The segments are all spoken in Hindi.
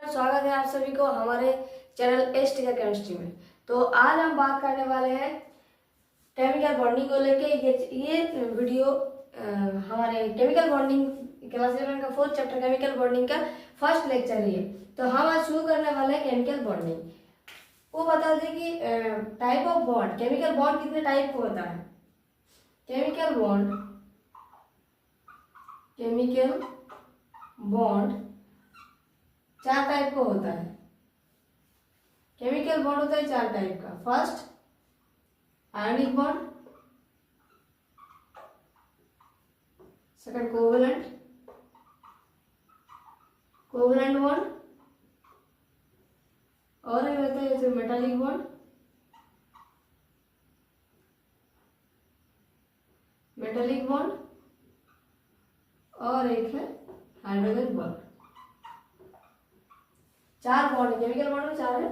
स्वागत है आप सभी को हमारे चैनल एस्ट का केमिस्ट्री में। तो आज हम बात करने वाले हैं केमिकल बॉन्डिंग को लेके। ये वीडियो हमारे केमिकल बॉन्डिंग क्लास 11 का 4th चैप्टर केमिकल बॉन्डिंग का फर्स्ट लेक्चर ही है। तो हम आज शुरू करने वाले हैं केमिकल बॉन्डिंग। वो बता दें कि type of bond, chemical bond कितने टाइप का होता है। केमिकल बॉन्ड 4 टाइप का होता है। केमिकल बॉन्ड होता है 4 टाइप का। First ionic bond, second covalent bond, और एक रहता है जैसे मेटालिक बॉन्ड, और एक है hydrogen bond. 4 bond, chemical bond में 4 है।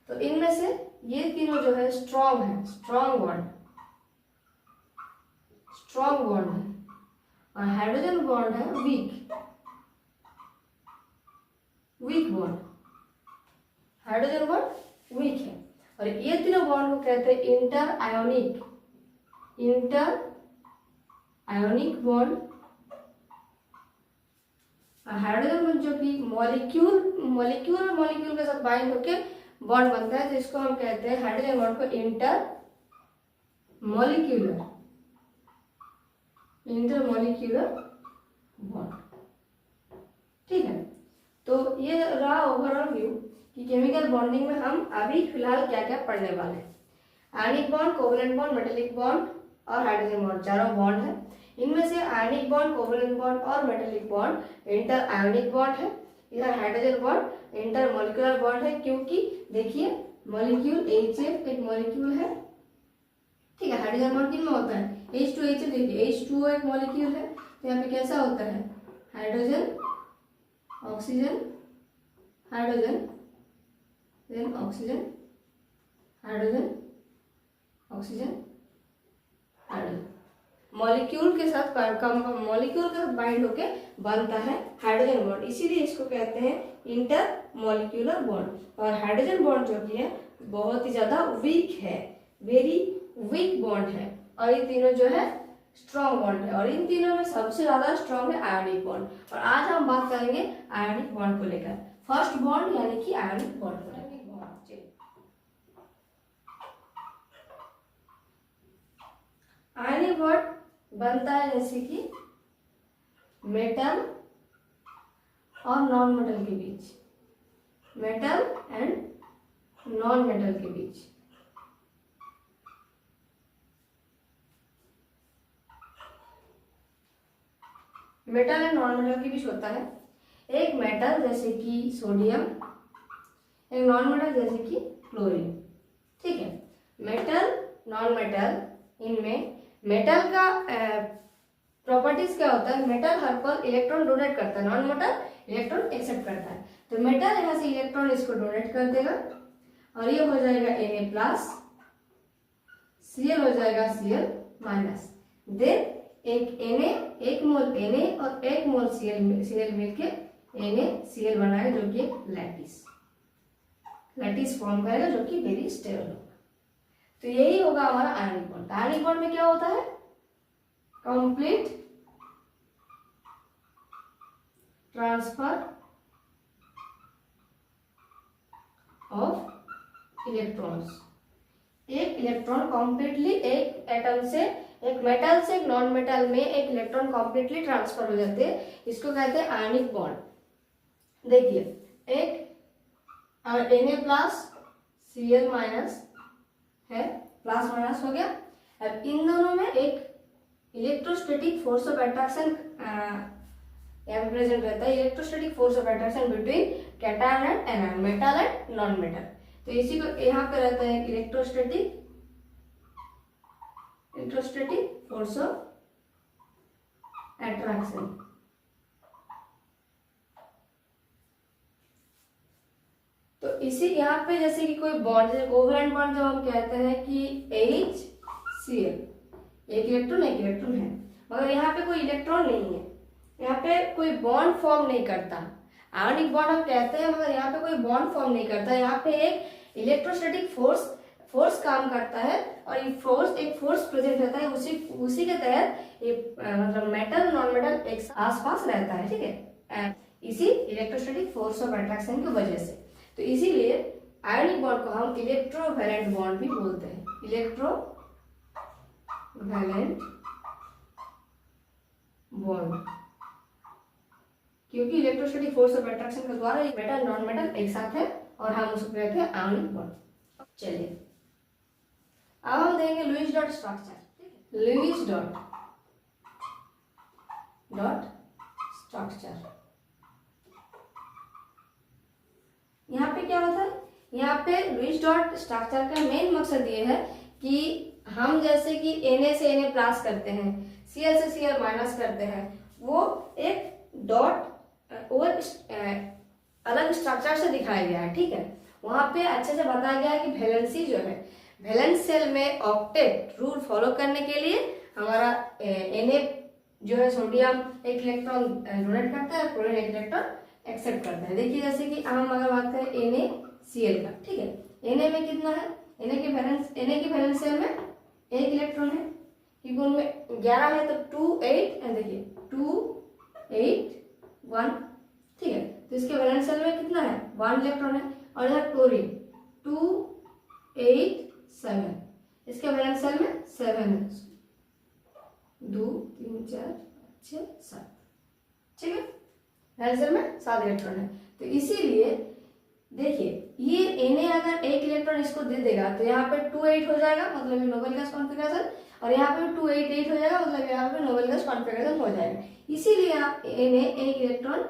तो इनमें से ये तीनों जो है स्ट्रॉन्ग है, स्ट्रॉन्ग बॉन्ड है, और हाइड्रोजन बॉन्ड है weak bond. Hydrogen bond weak है। और ये तीनों बॉन्ड को कहते हैं inter ionic bond. Hydrogen bond जो कि मॉलिक्यूल के साथ बाइंड होके बॉन्ड बनता है, तो इसको हम कहते हैं हाइड्रोजन बॉन्ड को इंटर मॉलिक्यूलर बॉन्ड। ठीक है। तो ये रहा ओवरऑल व्यू कि केमिकल बॉन्डिंग में हम अभी फिलहाल क्या क्या पढ़ने वाले हैं। Ionic bond, covalent bond, metallic bond और हाइड्रोजन बॉन्ड, चारों बॉन्ड है। इनमें से आयनिक बॉन्ड, कोवेलेंट बॉन्ड और metallic bond inter ionic bond है। इधर hydrogen bond inter molecular bond है, क्योंकि देखिए मॉलिक्यूल HF एक मॉलिक्यूल है। ठीक है। हाइड्रोजन बॉन्ड किन में होता है? H2HF। देखिए H2O एक मॉलिक्यूल है, तो यहाँ पे कैसा होता है? Hydrogen oxygen hydrogen, then oxygen hydrogen oxygen hydrogen. Molecule के साथ बाइंड होके बनता है हाइड्रोजन बॉन्ड, इसीलिए इसको कहते हैं इंटर मॉलिक्यूलर बॉन्ड। और हाइड्रोजन बॉन्ड जो कि है बहुत ही ज्यादा वीक है, वेरी वीक बॉन्ड है। और ये तीनों जो है स्ट्रॉन्ग बॉन्ड है, और इन तीनों में सबसे ज्यादा स्ट्रॉन्ग है आयोनिक बॉन्ड। और आज हम बात करेंगे आयोनिक बॉन्ड को लेकर, फर्स्ट बॉन्ड यानी कि आयोनिक बॉन्ड को लेकर। आयोनिक बॉन्ड बनता है जैसे कि मेटल और नॉन मेटल के बीच, मेटल एंड नॉन मेटल के बीच। मेटल एंड नॉन मेटल के बीच होता है। एक मेटल जैसे कि सोडियम, एक नॉन मेटल जैसे कि क्लोरीन। ठीक है। मेटल, नॉन मेटल, इनमें मेटल का प्रॉपर्टीज क्या होता है? मेटल हर पल इलेक्ट्रॉन डोनेट करता है, नॉन मेटल इलेक्ट्रॉन एक्सेप्ट करता है। तो मेटल यहाँ से इलेक्ट्रॉन इसको डोनेट कर देगा, और ये हो जाएगा Na+, Cl हो जाएगा Cl-, देन एक मोल Na और 1 मोल Cl मिलके NaCl बनाएगा, जो कि लैटिस फॉर्म करेगा, जो कि वेरी स्टेबल होगा। तो यही होगा हमारा आयनिक बॉन्ड। आयनिक बॉन्ड में क्या होता है? Complete transfer of electrons. एक इलेक्ट्रॉन कंप्लीटली एक एटम से, एक मेटल से एक नॉन मेटल में एक इलेक्ट्रॉन कंप्लीटली ट्रांसफर हो जाते हैं, इसको कहते हैं आयनिक बॉन्ड। देखिए एक Na+, Cl- है, प्लस माइनस हो गया। अब इन दोनों में एक इलेक्ट्रोस्टैटिक फोर्स ऑफ अट्रैक्शन यहाँ पे प्रेजेंट रहता है, electrostatic force of attraction between cation and anion, metal and non metal. तो इसी को यहाँ पे रहता है इलेक्ट्रोस्टैटिक फोर्स ऑफ अट्रैक्शन। तो इसी यहाँ पे जैसे कि कोई बॉन्ड, जैसे कोवेलेंट बॉन्ड जब हम कहते हैं कि HCl, एक इलेक्ट्रॉन है, मगर यहाँ पे कोई इलेक्ट्रॉन नहीं है, यहाँ पे कोई बॉन्ड फॉर्म नहीं करता। आयोनिक बॉन्ड हम कहते हैं, मगर यहाँ कोई बॉन्ड फॉर्म नहीं करता, यहाँ पे एक इलेक्ट्रोस्टैटिक फोर्स काम करता है और ये फोर्स एक फोर्स प्रेजेंट रहता है, उसी के तहत ये मतलब मेटल नॉन मेटल एक आसपास रहता है, ठीक है, इसी इलेक्ट्रोस्टैटिक फोर्स ऑफ अट्रैक्शन की वजह से। तो इसीलिए आयनिक बॉन्ड को हम इलेक्ट्रोवैलेंट बॉन्ड भी बोलते हैं, इलेक्ट्रोवैलेंट बॉन्ड, क्योंकि इलेक्ट्रोस्टैटिक फोर्स ऑफ अट्रैक्शन के द्वारा एक मेटल नॉन मेटल एक साथ है और हम उसको कहते हैं आयनिक बॉन्ड। चलिए अब हम देखेंगे Lewis dot structure. Lewis dot structure, यहाँ पे क्या होता है, यहाँ पे लुईस डॉट स्ट्रक्चर का मेन मकसद ये है कि हम जैसे कि Na से Na प्लस करते हैं, Cl से Cl माइनस करते हैं, वो एक डॉट वो अलग स्ट्रक्चर से दिखाया गया है, ठीक है। वहां पे अच्छे से बताया गया है कि वैलेंसी जो है, वैलेंस सेल में ऑक्टेट रूल फॉलो करने के लिए हमारा Na जो है सोडियम एक इलेक्ट्रॉन डोनेट करता है, क्लोरीन एक इलेक्ट्रॉन एक्सेप्ट करता है। देखिए जैसे कि हम अगर बात करें NaCl का, ठीक है, Na में कितना है, Na की वैलेंस सेल में एक इलेक्ट्रॉन है, क्योंकि उनमें 11 है तो 2 8 एंड देखिए 2 8 1, ठीक है, तो इसके वैलेंस सेल में कितना है 1 इलेक्ट्रॉन है। और इधर क्लोरीन 2 8 7, इसके वैलेंस सेल में 7 है, 2 3 4 5 6 7, ठीक है, वैलेंस सेल में 7 इलेक्ट्रॉन है। तो इसीलिए देखिए ये Na अगर एक इलेक्ट्रॉन इसको दे देगा तो यहाँ पे 2 8 हो जाएगा, मतलब ये नोबेल गैस कॉन्फिगरेशन, और यहाँ पे 2 8 8 हो जाएगा, मतलब यहाँ पे नोबेल गैस कॉन्फिगरेशन हो जाएगा। इसीलिए Na एक इलेक्ट्रॉन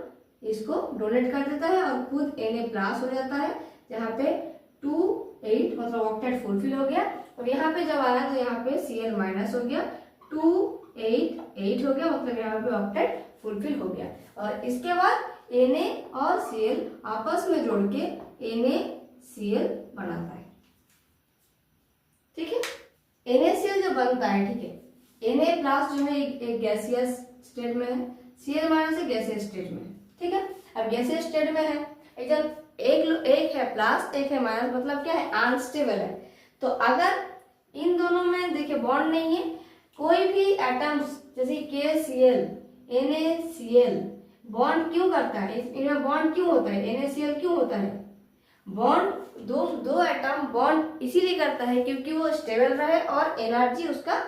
इसको डोनेट कर देता है और खुद Na प्लस हो जाता है, जहाँ पे 2 8 मतलब ऑक्टेट फुलफिल हो गया। और यहाँ पे जब आया तो यहाँ पे Cl माइनस हो गया, 2 8 8 हो गया, मतलब यहाँ पे ऑक्टेट फुलफिल हो गया। और इसके बाद Na और Cl आपस में जोड़ के NaCl बनाता है, ठीक है। NaCl जो बनता है, ठीक है, Na प्लस जो है एक गैसियस स्टेट में है, Cl माइनस एक गैसियस स्टेट में है, ठीक है। अब गैसियस स्टेट में है, एक है प्लस एक है माइनस, मतलब क्या है अनस्टेबल है। तो अगर इन दोनों में देखिए बॉन्ड नहीं है, कोई भी एटम्स जैसे KCl NaCl बॉन्ड क्यों करता है, इनमें बॉन्ड क्यों होता है, NaCl क्यों होता है बॉन्ड, दो एटम बॉन्ड इसीलिए करता है क्योंकि वो स्टेबल रहे और एनर्जी उसका,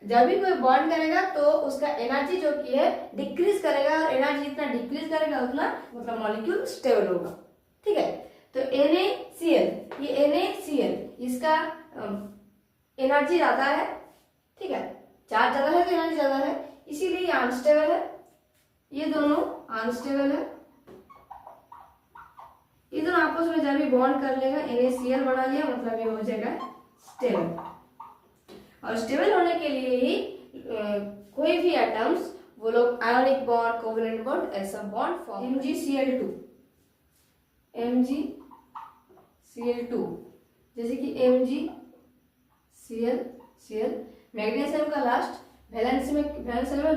जब भी कोई बॉन्ड करेगा तो उसका एनर्जी जो की है डिक्रीज करेगा, और एनर्जी जितना डिक्रीज करेगा उतना मतलब मॉलिक्यूल स्टेबल होगा, ठीक है। तो NaCl, ये NaCl इसका एनर्जी ज्यादा है, ठीक है, चार्ज ज्यादा है तो एनर्जी ज्यादा है, इसीलिए ये अनस्टेबल है, ये दोनों अनस्टेबल है। ये दोनों आपस में जब भी बॉन्ड कर लेगा NaCl बना लिया, मतलब ये हो जाएगा स्टेबल। और स्टेबल होने के लिए ही कोई भी एटम्स वो लोग आयोनिक बॉन्ड कोवेलेंट बॉन्ड ऐसा बॉन्ड फॉर्म, MgCl2 जैसे कि MgCl मैग्नीशियम का लास्ट वैलेंस में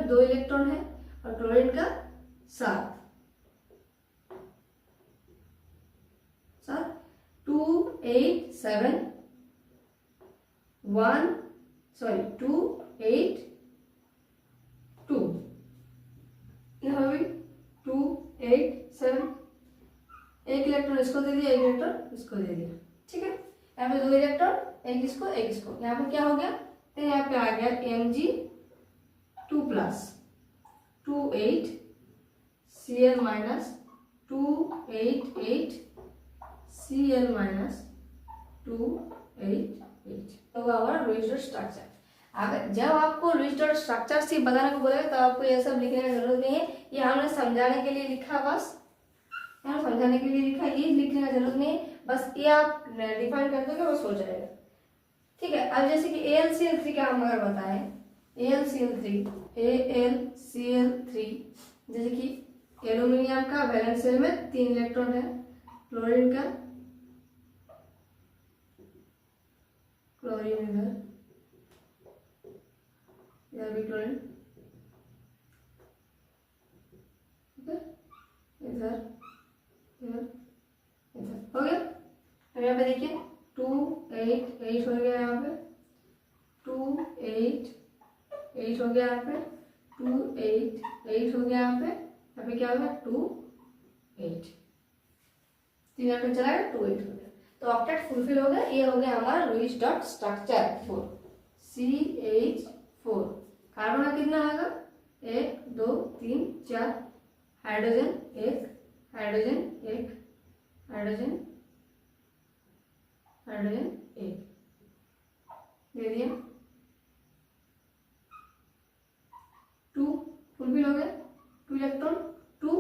2 इलेक्ट्रॉन है और क्लोरीन का 7 2 8 7 1 2 8 2, यहाँ भी 2 8 7, एक इलेक्ट्रॉन इसको दे दिया, एक इलेक्ट्रॉन इसको दे दिया, ठीक है। यहाँ पे 2 इलेक्ट्रॉन, एक इसको एक इसको, यहाँ पे क्या हो गया, तो यहाँ पे आ गया Mg2 plus 2 8 Cl minus 2 8 8 Cl minus 2 8 8 तो हमारा लुईस डॉट स्ट्रक्चर। अगर जब आपको लुईस डॉट स्ट्रक्चर से बताने को बोलेगा तो आपको ये सब लिखने की जरूरत नहीं है, ये हमने समझाने के लिए लिखा, बस यहाँ समझाने के लिए लिखा, ये लिखने की जरूरत नहीं है, बस ये आप डिफाइन कर दोगे बस हो जाएगा, ठीक है। अब जैसे कि AlCl3 का हम अगर बताएं, AlCl3 जैसे कि एल्यूमिनियम का वैलेंस शेल में 3 इलेक्ट्रॉन है, क्लोरीन का इधर भी क्लोरीन, ठीक है, इधर हो गया। अब यहाँ पे देखिए 2 8 8 हो गया, यहाँ पे 2 8 8 हो गया, यहाँ पे 2 8 8 हो गया, यहाँ पे क्या होगा 2 8, 3 ऑक्टेट चला गया, 2 8 हो गया। तो ऑक्टेट फुलफिल हो गया। ये हो गया हमारा Lewis dot structure 4, CH4। Carbon का कितना आएगा 1 2 3 4, हाइड्रोजन 1, हाइड्रोजन 1, हाइड्रोजन 1 दे दिया, 2 फुलफिल हो गया, 2 इलेक्ट्रॉन 2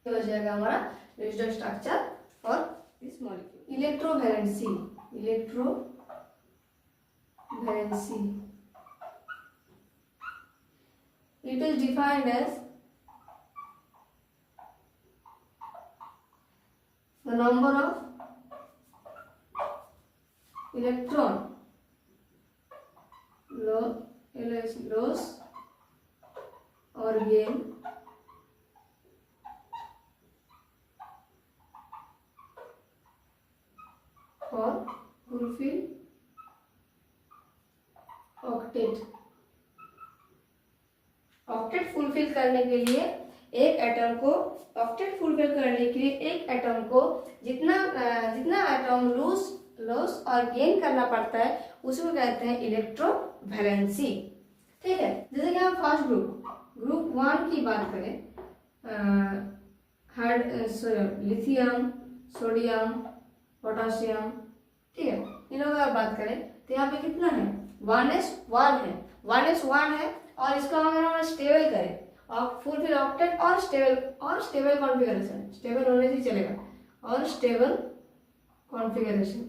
हो जाएगा हमारा Lewis dot structure for this molecule. Electrovalency, electrovalency it is defined as the number of electron loss or gain for fulfill octet। Octet fulfil करने के लिए एक एटम को, ऑक्टेट फुलफिल करने के लिए एक एटम को जितना एटम लॉस और गेन करना पड़ता है उसको कहते हैं इलेक्ट्रोवैलेंसी। ठीक है, जैसे कि हम फर्स्ट ग्रुप 1 की बात करें, लिथियम, सोडियम, पोटासियम, ठीक है, इन लोगों की बात करें तो यहाँ पे कितना है 1s1 है, 1s1 है। और इसको अगर हम स्टेबल करें और फुलफिल ऑक्टेट और स्टेबल कॉन्फ़िगरेशन, स्टेबल होने से चलेगा, और स्टेबल कॉन्फ़िगरेशन,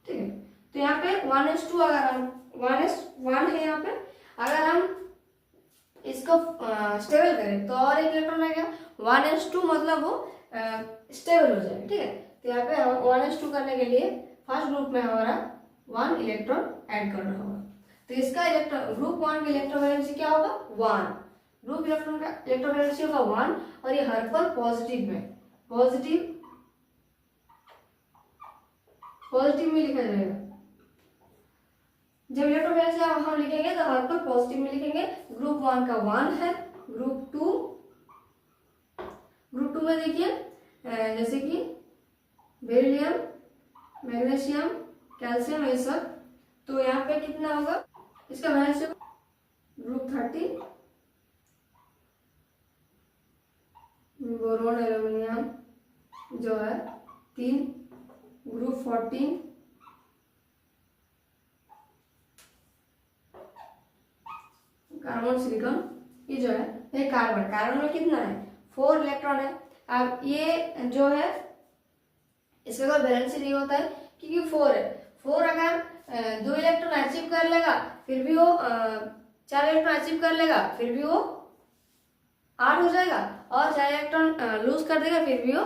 ठीक है। तो यहाँ पे 1s2 अगर हम 1s1 है यहाँ पे, अगर हम इसको स्टेबल करें तो और एक इलेक्ट्रॉन आएगा 1s2, मतलब वो स्टेबल हो जाएगा। ठीक है, तो यहाँ पे हम 1s2 करने के लिए फर्स्ट ग्रुप में हमारा 1 इलेक्ट्रॉन ऐड करना होगा। तो इसका ग्रुप 1 की इलेक्ट्रोवैलेंसी क्या होगा 1, ग्रुप इलेक्ट्रॉन का इलेक्ट्रोवैलेंसी होगा 1, और ये हर पर पॉजिटिव में लिखा जाएगा। जब इलेक्ट्रोवैलेंसी हम लिखेंगे तो हर पर पॉजिटिव में लिखेंगे। ग्रुप 1 का 1 है। ग्रुप 2 में देखिए जैसे कि बेरिलियम, मैग्नीशियम, कैल्शियम, ये सब, तो यहाँ पे कितना होगा इसका वैलेंसी ग्रुप 30, बोरोन, एल्यूमिनियम जो है 3, ग्रुप 14 कार्बन, सिलिकॉन, ये जो है ये कार्बन में कितना है 4 इलेक्ट्रॉन है। अब ये जो है इसका कोई बैलेंस नहीं होता है क्योंकि 4 है। 4 अगर 2 इलेक्ट्रॉन अचीव कर लेगा फिर भी वो 4 इलेक्ट्रॉन अचीव कर लेगा फिर भी वो 8 हो जाएगा, और 4 इलेक्ट्रॉन लूज कर देगा फिर भी वो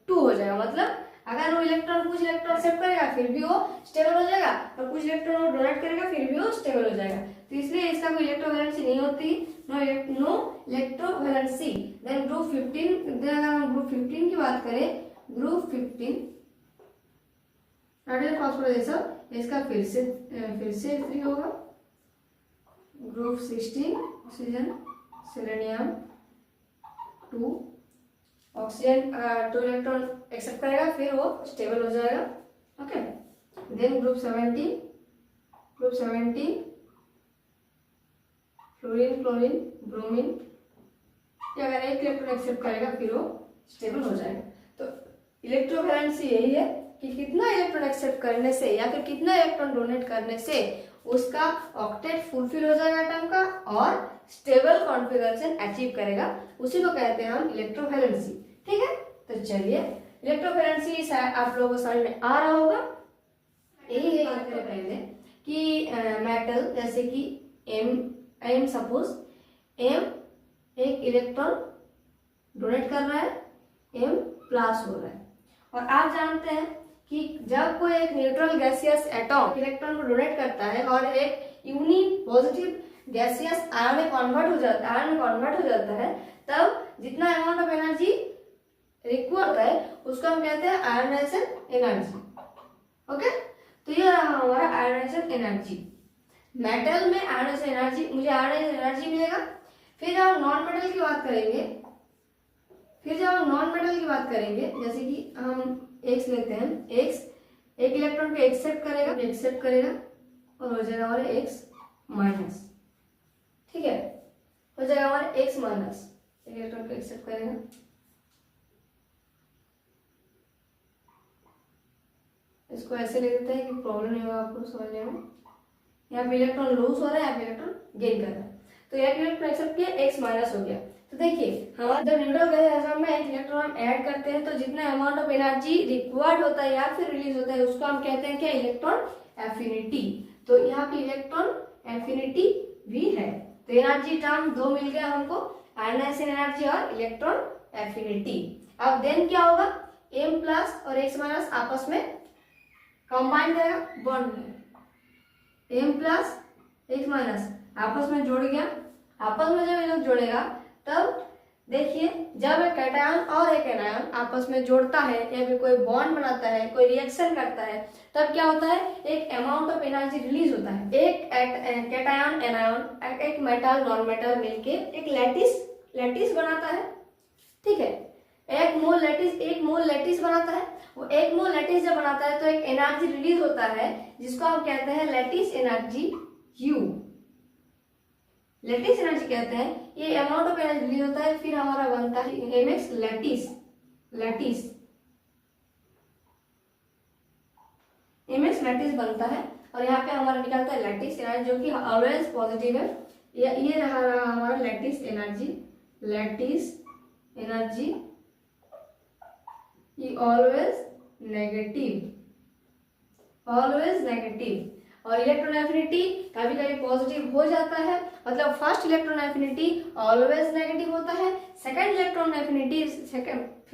2 हो जाएगा। मतलब अगर वो इलेक्ट्रॉन कुछ इलेक्ट्रॉन एक्सेप्ट करेगा फिर भी वो स्टेबल हो जाएगा, और कुछ इलेक्ट्रॉन वो डोनेट करेगा फिर भी वो स्टेबल हो जाएगा। तो इसलिए इसका कोई इलेक्ट्रोवैलेंसी नहीं होती, no electrovalency. Then group 15, then अगर हम ग्रुप 15 की बात करें, ग्रुप 15 नाइट्रोजन, फास्फोरस, ये सब, इसका फिर से 3 होगा। Group 16 oxygen, selenium 2, oxygen 2 electron accept करेगा फिर वो स्टेबल हो जाएगा। Okay, then group 17 fluorine, chlorine, bromine, ये अगर एक इलेक्ट्रॉन एक्सेप्ट करेगा फिर वो स्टेबल हो जाएगा। तो इलेक्ट्रोवैलेंसी यही है कि कितना इलेक्ट्रॉन एक्सेप्ट करने से या फिर कितना इलेक्ट्रॉन डोनेट करने से उसका ऑक्टेट फुलफिल हो जाएगा एटम का और स्टेबल कॉन्फ़िगरेशन अचीव करेगा, उसी को कहते हैं हम इलेक्ट्रोवैलेंसी। ठीक है, तो चलिए इलेक्ट्रोवैलेंसी आप लोगों को समझ में आ रहा होगा। यही है पहले कि मेटल जैसे कि एम सपोज एम एक इलेक्ट्रॉन डोनेट कर रहा है, एम प्लस हो रहा है, और आप जानते हैं कि जब कोई एक न्यूट्रल गैसियस एटॉम इलेक्ट्रॉन को डोनेट करता है और एक यूनी पॉजिटिव गैसियस आयन में कन्वर्ट हो जाता है, तब जितना अमाउंट ऑफ एनर्जी रिक्वायर्ड है उसको हम कहते हैं आयोनाइजेशन एनर्जी। ओके, तो ये रहा हमारा आयोनाइजेशन एनर्जी। मेटल में आयोनाइजेशन एनर्जी, मुझे आयोनाइजेशन एनर्जी मिलेगा। फिर जब हम नॉन मेटल की बात करेंगे, जैसे कि हम एक्स लेते हैं, एक्स एक इलेक्ट्रॉन को एक्सेप्ट करेगा और हो जाएगा हमारे एक्स माइनस। ठीक है, हो जाएगा हमारे एक्स माइनस, एक इलेक्ट्रॉन को एक्सेप्ट करेगा। इसको ऐसे ले लेते हैं कि प्रॉब्लम नहीं होगा आपको समझने में। यहाँ पे इलेक्ट्रॉन लूज हो रहा है, यहाँ पे इलेक्ट्रॉन गेन कर रहा है, तो एक इलेक्ट्रॉन एक्सेप्ट किया, एक्स माइनस हो गया। तो देखिए हमारा जब न्यूट्रल गैस में एक इलेक्ट्रॉन हम ऐड करते हैं तो जितना अमाउंट ऑफ एनर्जी रिक्वायर्ड होता है या फिर रिलीज होता है उसको हम कहते हैं क्या, इलेक्ट्रॉन एफिनिटी। तो यहाँ पे इलेक्ट्रॉन एफिनिटी भी है। तो एनर्जी टर्म दो मिल गया हमको, आयनाइजेशन एनर्जी और इलेक्ट्रॉन एफिनिटी। अब देन क्या होगा, m प्लस और x माइनस आपस में कंबाइन करेगा, बॉन्ड में m प्लस x माइनस आपस में जुड़ गया। आपस में जब ये लोग जोड़ेगा तब देखिए जब एक कैटायन और एक एनायन आपस में जोड़ता है या फिर कोई बॉन्ड बनाता है, कोई रिएक्शन करता है, तब क्या होता है, एक अमाउंट ऑफ एनर्जी रिलीज होता है। एक कैटायन एनायन एक मेटल नॉन मेटल मिलके एक लैटिस बनाता है। ठीक है, एक मोल लैटिस बनाता है। वो एक मोल लैटिस जब बनाता है तो एक एनर्जी रिलीज होता है जिसको हम कहते हैं lattice energy U। Lattice energy कहते हैं, ये अमाउंट ऑफ एनर्जी रिलीज होता है। फिर हमारा बनता है mx लैटिस mx लैटिस बनता है और यहाँ पे हमारा निकलता है लैटिस एनर्जी जो कि ऑलवेज पॉजिटिव है। ये रहा हमारा लैटिस एनर्जी ये ऑलवेज नेगेटिव। और इलेक्ट्रॉन एफिनिटी कभी कभी पॉजिटिव हो जाता है, मतलब first electron affinity always negative होता है, सेकंड इलेक्ट्रॉन एफिनिटी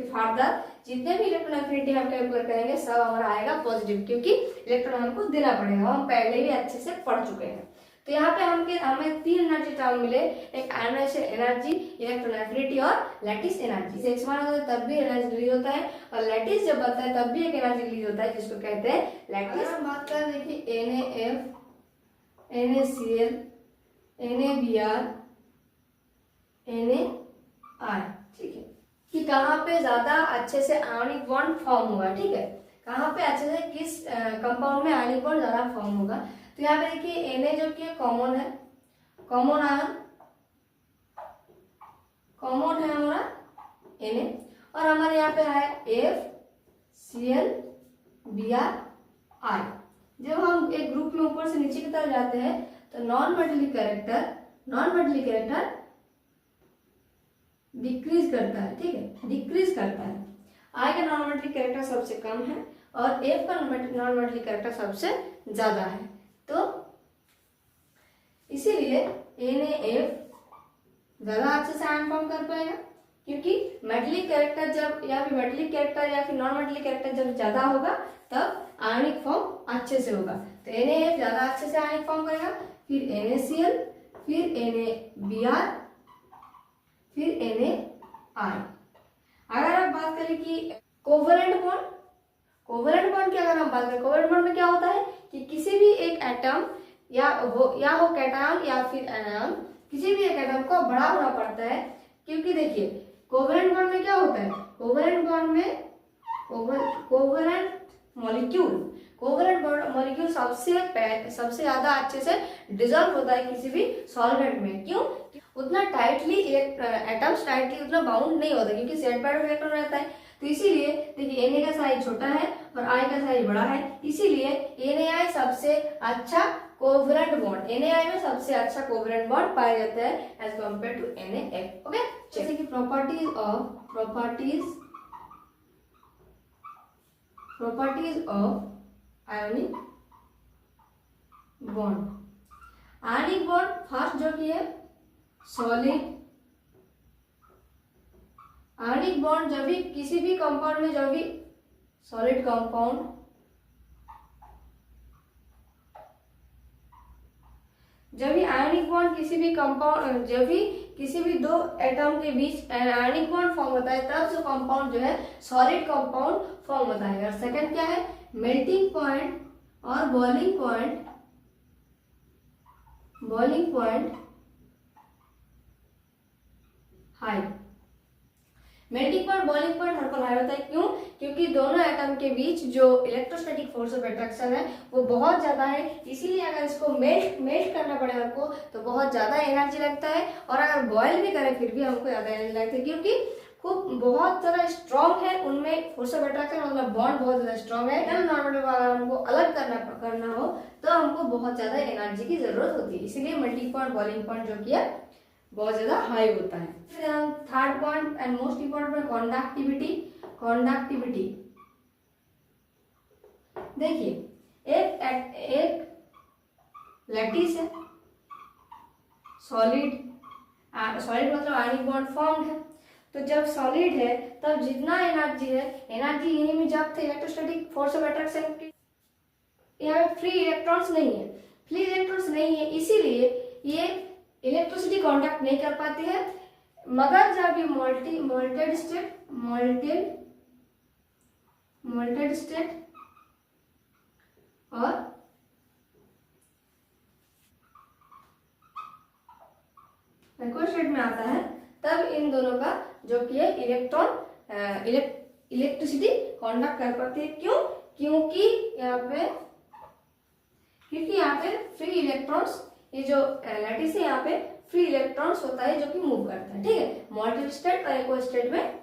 फर्दर जितने भी इलेक्ट्रॉन एफिनिटी हम कैलकुलेट करेंगे सब हमारा आएगा पॉजिटिव, क्योंकि इलेक्ट्रॉन हमको देना पड़ेगा, हम पहले भी अच्छे से पढ़ चुके हैं। तो यहाँ पे हमें तीन एनर्जी टर्म मिले, एक आयनाइजेशन एनर्जी, इलेक्ट्रॉन एफिनिटी और लैटिस एनर्जी। एक्स माइनस होता है तब भी एनर्जी रिलीज होता है और लैटिस जब बनता है तब भी एक एनर्जी रिलीज होता है जिसको कहते हैं लैटिस। हम बात करें देखिए NaF, NaCl, NaBr, NaI, ठीक है, कि कहाँ पे ज्यादा अच्छे से आयनिक बॉन्ड फॉर्म होगा। ठीक है, कहाँ पे अच्छे से किस कंपाउंड में आयनिक बॉन्ड ज्यादा फॉर्म होगा। तो यहाँ पे देखिए Na जो कि कॉमन है, कॉमन आयन कॉमन है हमारा Na, और हमारे यहाँ पे है FCl Br I। जब हम एक ग्रुप में ऊपर से नीचे की तरफ जाते हैं तो नॉन मेटेलिक कैरेक्टर डिक्रीज करता है। ठीक है, डिक्रीज करता है। I का नॉन मेटेलिक कैरेक्टर सबसे कम है और F का नॉन मेटेलिक कैरेक्टर सबसे ज्यादा है। तो इसीलिए NaF ज्यादा अच्छे से आयन फॉर्म कर पाएगा, क्योंकि मेटेलिक कैरेक्टर जब या फिर मेटेलिक कैरेक्टर या फिर नॉन मेटेलिक कैरेक्टर जब ज्यादा होगा तब आयनिक फॉर्म अच्छे से होगा। तो NaF ज्यादा अच्छे से आयनिक फॉर्म करेगा, फिर NaCl, फिर NaBr, फिर NaI। अगर आप बात करें कि कोवलेंट बॉन्ड की अगर हम बात करें, कोवलेंट बॉन्ड में क्या होता है कि किसी भी एक एटम या हो कैटायन या फिर एनायन, किसी भी एक एटम को बड़ा होना पड़ता है, क्योंकि देखिए कोवलेंट बॉन्ड में क्या होता है, कोवलेंट बॉन्ड में कोवलेंट मॉलिक्यूल सबसे ज्यादा अच्छे से डिजॉल्व होता है किसी भी सॉल्वेंट में। क्यों? उतना टाइटली एटम्स टाइटली उतना बाउंड नहीं होता, क्योंकि सेट पैड इलेक्ट्रॉन रहता है। तो इसीलिए देखिए Na का साइज छोटा है और I का साइज बड़ा है, इसीलिए NaI सबसे अच्छा कोवलेंट बॉन्ड, NaI में सबसे अच्छा कोवलेंट बॉन्ड पाया जाता है as compared to NaF। Okay, जैसे कि properties of ionic bond first जो कि है सॉलिड आयनिक बॉन्ड, जब भी किसी भी कंपाउंड में जब भी सॉलिड कंपाउंड जब भी आयनिक बॉन्ड किसी भी कंपाउंड, जब भी किसी भी दो एटम के बीच आयनिक बॉन्ड फॉर्म होता है तब जो कंपाउंड जो है सॉलिड कंपाउंड फॉर्म होता है। और सेकंड क्या है, मेल्टिंग पॉइंट और boiling point, boiling point high. Melting point, boiling point हर पर हाई होता है, क्यों? क्योंकि दोनों एटम के बीच जो इलेक्ट्रोस्टैटिक फोर्स ऑफ अट्रैक्शन है वो बहुत ज्यादा है, इसीलिए अगर इसको मेल्ट करना पड़े हमको तो बहुत ज्यादा एनर्जी लगता है, और अगर बॉयल भी करें फिर भी हमको ज्यादा एनर्जी लगती है, क्योंकि खूब बहुत ज्यादा स्ट्रॉन्ग है, उनमें फोर्स ऑफ अट्रैक्शन मतलब बॉन्ड बहुत ज्यादा स्ट्रॉन्ग है। एकदम नॉर्मल अगर हमको अलग करना हो तो हमको बहुत ज्यादा एनर्जी की जरूरत होती है, इसीलिए मेल्टिंग पॉइंट, बॉइलिंग पॉइंट जो कि है बहुत ज्यादा हाई होता है। Third point and most important conductivity. Conductivity देखिए, एक लैटिस है, सॉलिड मतलब आयनिक बॉन्ड फॉर्म्ड है, तो जब सॉलिड है तब जितना एनर्जी है, एनर्जी यहीं में जब थे इलेक्ट्रोस्टैटिक फोर्स ऑफ अट्रैक्शन की, यहाँ पे फ्री इलेक्ट्रॉन्स नहीं है, इसीलिए ये इलेक्ट्रिसिटी कांटेक्ट नहीं कर पाती है। मगर जब ये मोल्टेड स्टेट और एक्वस स्टेट में आता है तब इन दोनों का जो कि है इलेक्ट्रिसिटी कांडक्ट कर पाती है। क्यों? क्योंकि यहाँ पे फ्री इलेक्ट्रॉन्स, ये जो लैटिस है यहाँ पे फ्री इलेक्ट्रॉन्स होता है जो कि मूव करता है, ठीक है। मोल्टेड स्टेट और एक्वस स्टेट में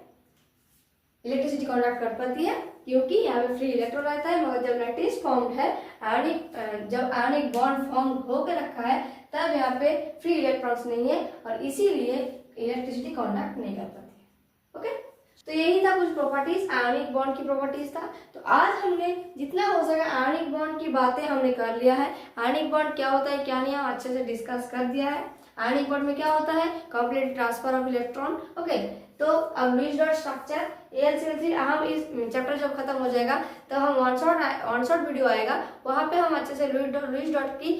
इलेक्ट्रिसिटी कांडक्ट कर पाती है क्योंकि यहाँ पे फ्री इलेक्ट्रॉन रहता है, मगर जब लैटिस फॉर्म्ड है, जब आयनिक बॉन्ड फॉर्म होकर रखा है तब यहाँ पे फ्री इलेक्ट्रॉन्स नहीं है और इसीलिए इलेक्ट्रिसिटी कांडक्ट नहीं कर पाती है। ओके, तो यही था कुछ प्रॉपर्टीज, आयनिक बॉन्ड की प्रॉपर्टीज था। तो आज हमने जितना हो सके आयनिक बॉन्ड की बातें हमने कर लिया है। आयनिक बॉन्ड क्या होता है क्या नहीं, हम अच्छे से डिस्कस कर दिया है। आयनिक बॉन्ड में क्या होता है, complete transfer of electron. Okay, तो अब लुईस डॉट स्ट्रक्चर AlCl3 हम इस चैप्टर जब खत्म हो जाएगा तो हम वन शॉट वीडियो आएगा, वहां पे हम अच्छे से लुईस डॉट की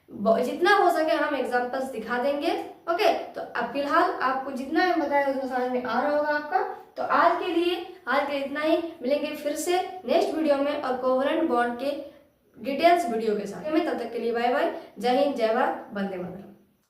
जितना हो सके हम एग्जांपल्स दिखा देंगे। ओके, तो अब फिलहाल आपको जितना मैं बताया उसमें समझ में आ रहा होगा आपका। तो आज के लिए इतना ही, मिलेंगे फिर से नेक्स्ट वीडियो में और कोवलेंट बॉन्ड के डिटेल्स वीडियो के साथ। तब तक के लिए बाय बाय, जय हिंद, जय भारत, वंदे मातरम।